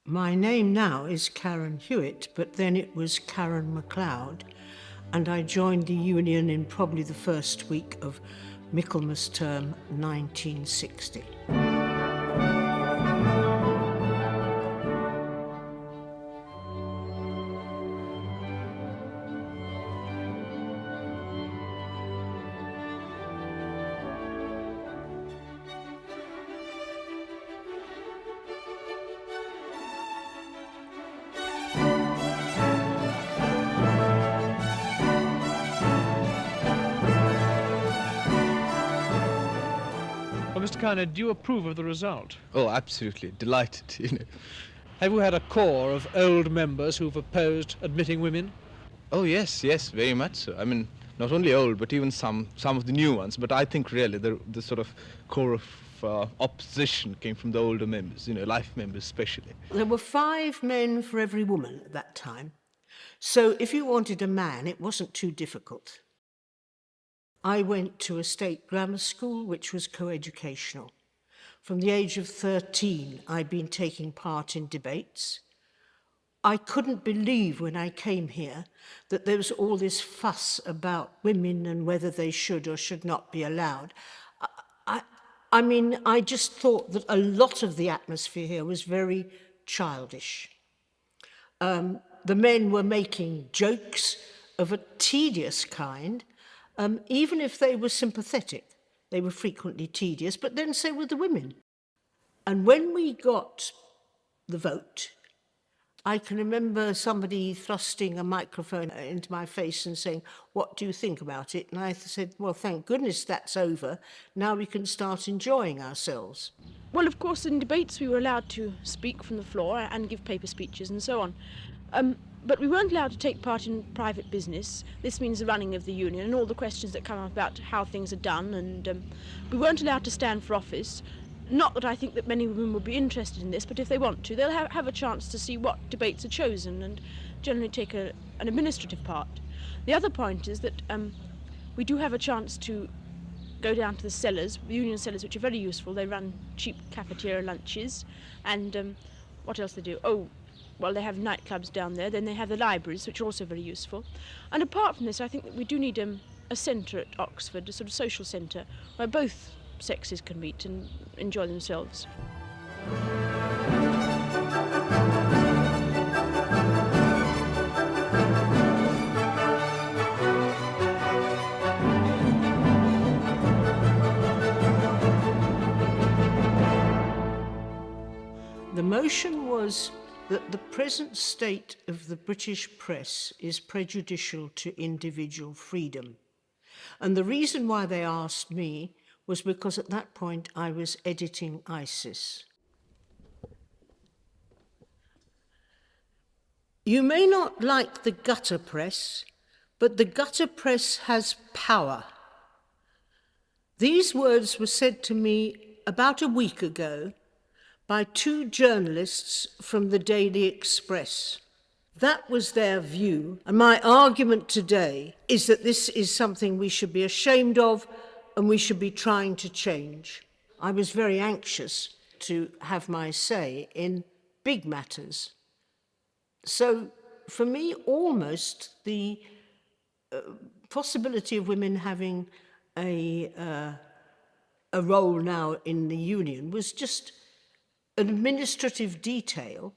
My name now is Karen Hewitt, but then it was Karen McLeod, and I joined the union in probably the first week of Michaelmas term 1960. Well, Mr. Carner, do you approve of the result? Oh, absolutely. Delighted. Have you had a core of old members who've opposed admitting women? Oh, yes, very much so. I mean, not only old, but even some of the new ones. But I think really the sort of core of opposition came from the older members, life members especially. There were 5 men for every woman at that time. So if you wanted a man, it wasn't too difficult. I went to a state grammar school, which was coeducational. From the age of 13, I'd been taking part in debates. I couldn't believe when I came here that there was all this fuss about women and whether they should or should not be allowed. I mean, I just thought that a lot of the atmosphere here was very childish. The men were making jokes of a tedious kind, even if they were sympathetic. They were frequently tedious, but then so were the women. And when we got the vote, I can remember somebody thrusting a microphone into my face and saying, "What do you think about it?" And I said, "Well, thank goodness that's over. Now we can start enjoying ourselves." Well, of course, in debates we were allowed to speak from the floor and give paper speeches and so on. But we weren't allowed to take part in private business. This means the running of the union and all the questions that come up about how things are done, and we weren't allowed to stand for office. Not that I think that many women would be interested in this, but if they want to, they'll have a chance to see what debates are chosen and generally take an administrative part. The other point is that we do have a chance to go down to the cellars, the union cellars, which are very useful. They run cheap cafeteria lunches, and what else they do? Oh, well, they have nightclubs down there. Then they have the libraries, which are also very useful. And apart from this, I think that we do need a centre at Oxford, a sort of social centre, where both sexes can meet and enjoy themselves. The motion was that the present state of the British press is prejudicial to individual freedom. And the reason why they asked me was because at that point I was editing ISIS. You may not like the gutter press, but the gutter press has power. These words were said to me about a week ago by 2 journalists from the Daily Express. That was their view, and my argument today is that this is something we should be ashamed of and we should be trying to change. I was very anxious to have my say in big matters. So for me, almost the possibility of women having a role now in the union was just an administrative detail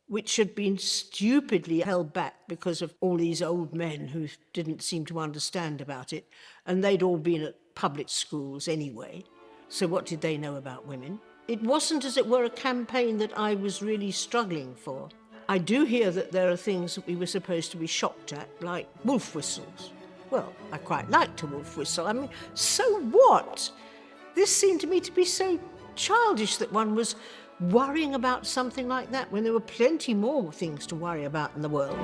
which had been stupidly held back because of all these old men who didn't seem to understand about it, and they'd all been at public schools anyway, so what did they know about women? It wasn't, as it were, a campaign that I was really struggling for. I do hear that there are things that we were supposed to be shocked at, like wolf whistles. Well, I quite liked a wolf whistle. I mean, so what? This seemed to me to be so childish that one was worrying about something like that when there were plenty more things to worry about in the world.